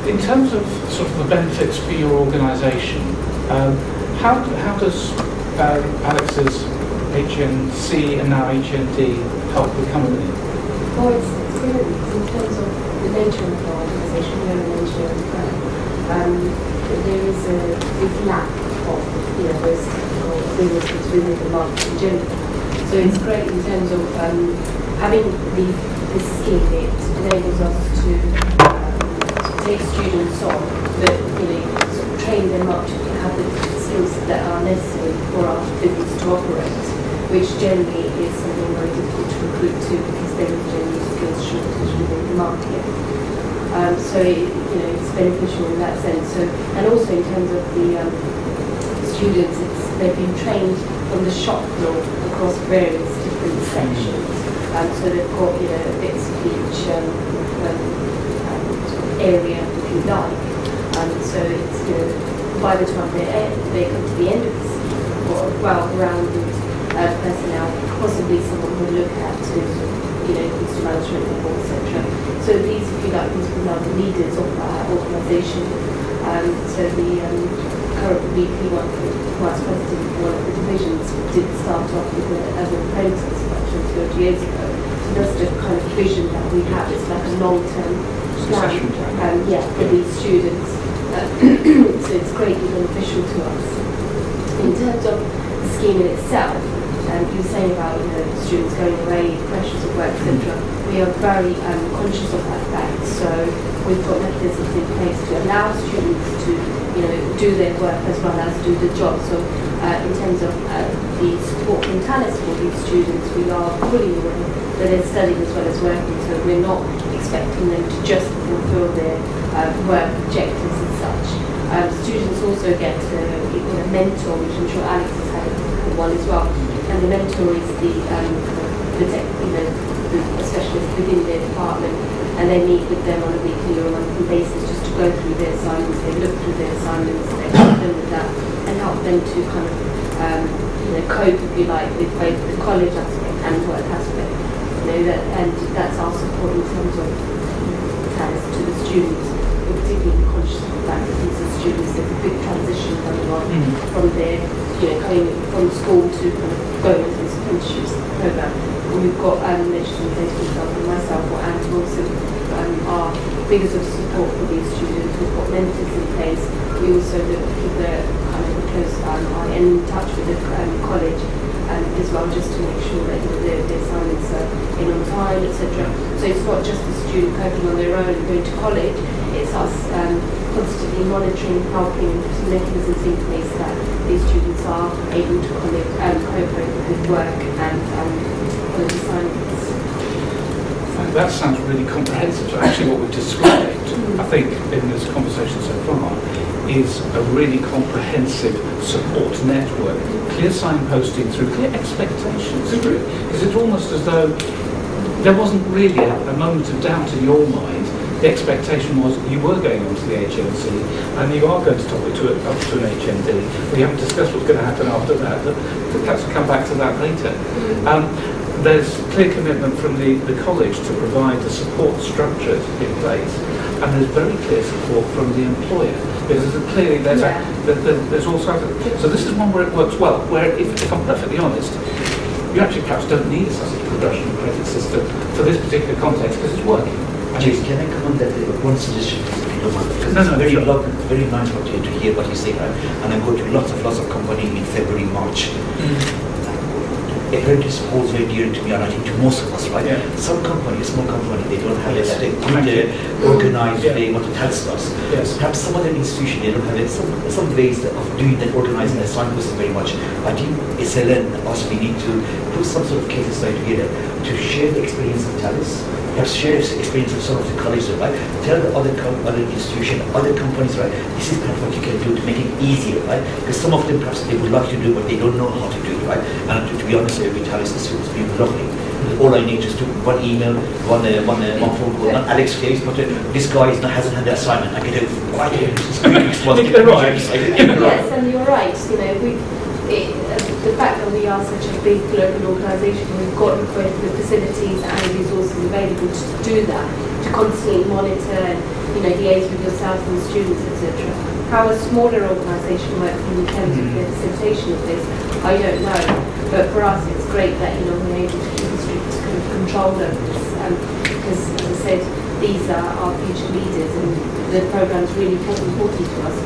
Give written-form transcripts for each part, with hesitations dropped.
in terms of sort of the benefits for your organisation, how does Alex's HNC and now HND help the company? Well, it's brilliant in terms of the nature of our organisation. We're an engineering firm. There is a big lack of those agreements between the marketing generally. So it's great in terms of having this scheme. It enables us to take students on, but sort of train them up to have the skills that are necessary for our business to operate, which generally is something very difficult to recruit to because there is generally skills shortage within the market. So it's beneficial in that sense. So, and also in terms of the students, they've been trained from the shop floor across various different sections. So they've got bits of each area, if you like. So it's by the time they come to the end of this, or well-rounded personnel, possibly someone who look at to management level, etc. So these, if you like, these people are the leaders of our organisation. So the current VP, vice president of one of the divisions, did start off as an apprentice about 20 years ago. So that's the kind of vision that we have. It's like a long-term plan, for these students. So it's greatly beneficial to us. In terms of the scheme in itself, you were saying about students going away, pressures of work, etc. We are very conscious of that fact. So we've got mechanisms in place to allow students to do their work as well as do the job. So in terms of the support from Talis for these students, we are fully aware that they're studying as well as working. So we're not expecting them to just fulfill their work objectives as such. Students also get a mentor, which I'm sure Alex has had one as well. And the mentor is the specialist within their department, and they meet with them on a weekly or monthly basis just to go through their assignments. They look through their assignments, they help them with that, and help them to kind of cope, if you like, with both the college aspect and work aspect. And that's our support in terms of thanks to the students. We're particularly conscious of the fact that these are students. There's a big transition going on from their coming from school to kind of going into this apprenticeship program. And we've got measures in place, for example, myself or Anne to also are figures of support for these students. We've got mentors in place. We also look to keep a kind of a close eye and in touch with the college as well, just to make sure that their assignments are in on time, etc. So it's not just the student coping on their own and going to college. It's us constantly monitoring, helping, putting mechanisms in place that these students are able to cope with work and college assignments. That sounds really comprehensive. So actually what we've described, I think, in this conversation so far, is a really comprehensive support network, clear signposting through, clear expectations through. Because it's almost as though there wasn't really a moment of doubt in your mind. The expectation was you were going on to the HNC and you are going to top it up to an HND. We haven't discussed what's going to happen after that, but perhaps we'll come back to that later. There's clear commitment from the college to provide the support structures in place, and there's very clear support from the employer, because clearly there's also so this is one where it works well, where if I'm perfectly honest, you actually perhaps don't need such a progression credit system for this particular context because it's working. James, can I come on that one suggestion, if you don't mind? Because it's very nice to hear what you say, right? And I go to lots of companies in February, March. Apprentice holds very dear to me, and I think to most of us, right? Yeah. Some companies, small company, they don't have a good organized way what it tells us. Yes. Perhaps some other institution, they don't have some ways of doing that, organizing the assignments very much. I think SLN also we need to do some sort of case study together to share the experience of Talis, perhaps share the experience of some of the colleges, right? Tell the other institution, other companies, right? This is kind of what you can do to make it easier, right? Because some of them perhaps they would like to do, but they don't know how to do it, right? And to be honest, every Talis students been lovely. All I need is to one email, one phone call, not Alex case, but this guy hasn't had the assignment. I get it right here. Yes, and you're right. The fact that we are such a big global organisation, we've got both the facilities and the resources available to do that, to constantly monitor and, liaise with yourself and students, etc. How a smaller organisation works in terms of the facilitation of this, I don't know. But for us, it's great that, we're able to keep a strict kind of control over this. Because, as I said, these are our future leaders, and the programme is really important to us.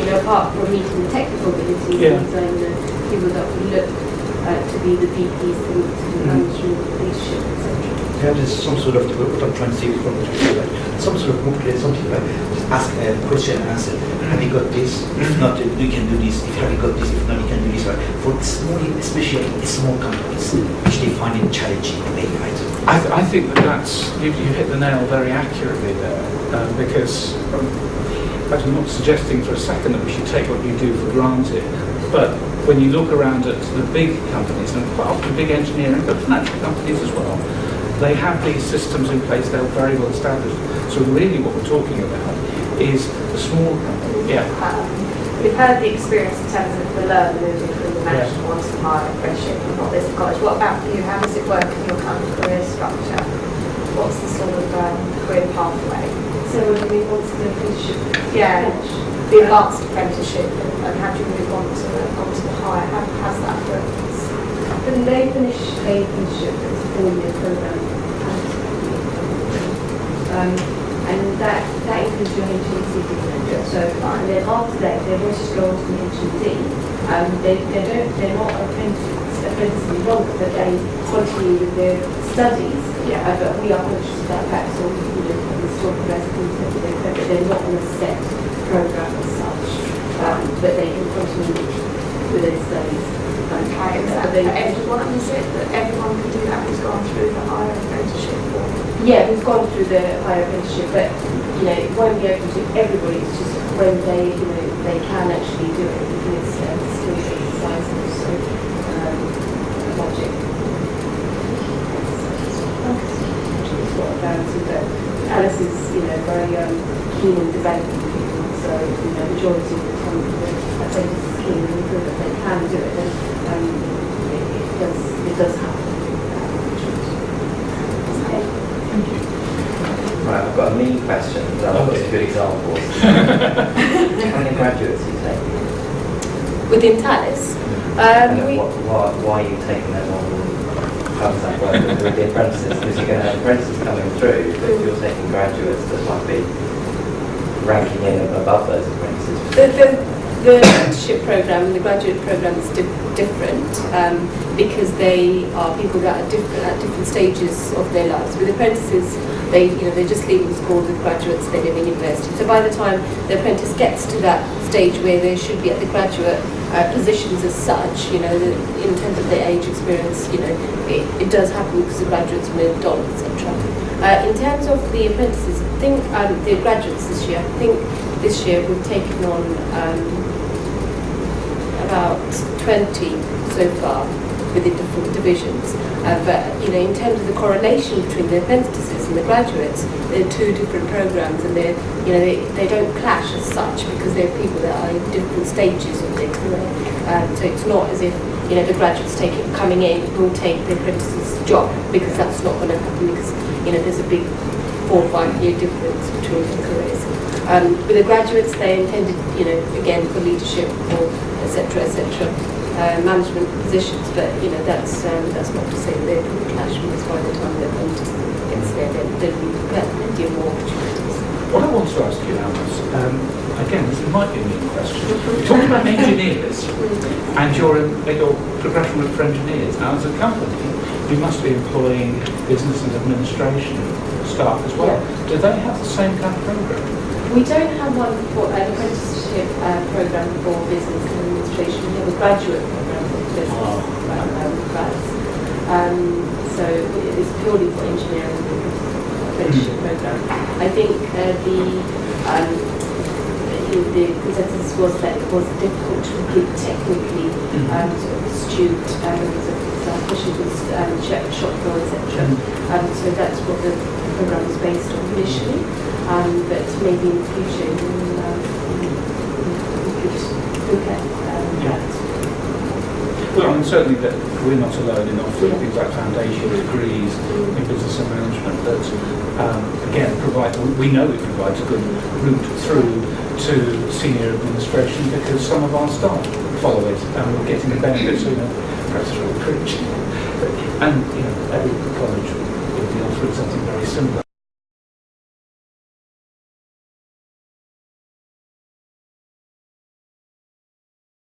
Apart from meeting the technical abilities, these are the people that we look to be the VPs and the management, leadership, etc. Yeah, there's some sort of, what I'm trying to say from what you say, like, some sort of booklet, something like, just ask a question and answer. Have you got this? If not, you can do this. If have you got this? If not, you can do this. Right? For small, especially small companies, which they find it challenging, right? I think that's, you hit the nail very accurately there, because I'm not suggesting for a second that we should take what you do for granted, but when you look around at the big companies, and quite often big engineering, but financial companies as well, they have these systems in place, they're very well established. So really what we're talking about is the small company. Yeah. We've heard the experience in terms of the learner moving from the management one to the higher apprenticeship and not this college. What about you? How does it work in your kind of career structure? What's the sort of career pathway? So what do you mean, what's the apprenticeship? Yeah, the advanced apprenticeship, and how do you move on to the higher? How's that work? When they finish a apprenticeship, it's a 4-year programme. And that includes your HNC diploma. So, and then after that, they're going to go on to the HND. They're not apprentices any longer, but they continue with their studies. Yeah. But we are conscious of that fact, so we still progress but they're not on a set programme as such. But they can continue with their studies. Okay, is that for everyone, is it that everyone can do that who's gone through the higher apprenticeship? Yeah, we've gone through the higher apprenticeship, but it won't be open to everybody. It's just when they can actually do it because it's skills exercise and also logic. It's what I'm down to, but Alice is very keen in developing people, so the majority of the time the apprentice is keen and feel that they can do it, and it does happen. Right, I've got a mini question, but I've got some good examples. How many graduates are you taking? Within Talis, And then why are you taking them on? How does that work with the apprentices? Because you're going to have apprentices coming through, but if you're taking graduates that might be ranking in above those apprentices. the apprenticeship programme and the graduate programme is different because they are people that are at different stages of their lives. With apprentices, they're just leaving school. With graduates, they're leaving university. So by the time the apprentice gets to that stage where they should be at the graduate positions as such, in terms of their age experience, it does happen because the graduates moved on, etc. In terms of the apprentices, I think the graduates this year, this year we've taken on about 20 so far within different divisions. But in terms of the correlation between the apprentices and the graduates, they're two different programs, and they don't clash as such because they're people that are in different stages of their career. So it's not as if the graduates coming in will take the apprentice's job, because that's not going to happen, because there's a big 4 or 5 year difference between the careers. With the graduates, they're intended, again for leadership or etc. Management positions, but that's not to say that they're going to clash, because by the time the apprentice gets there, there'll be plenty of more opportunities. What I want to ask you, Alice, again, this might be a new question. You're talking about engineers, and your progression route for engineers. Now, as a company, you must be employing business and administration staff as well. Yeah. Do they have the same kind of program? We don't have one for an apprenticeship program for business and administration. We have a graduate program for business grads. So it's purely for engineering apprenticeship program. I think the consensus was that it was difficult to complete technically, sort of astute, especially with shop floor, etc. So that's what the program was based on initially. But maybe in the future we could look at that. Well, and certainly that we're not alone in offering things like foundation degrees in business and management that, again, we know it provides a good route through to senior administration because some of our staff follow it and we're getting the benefits, perhaps through preaching. And, every college will be offering something very similar.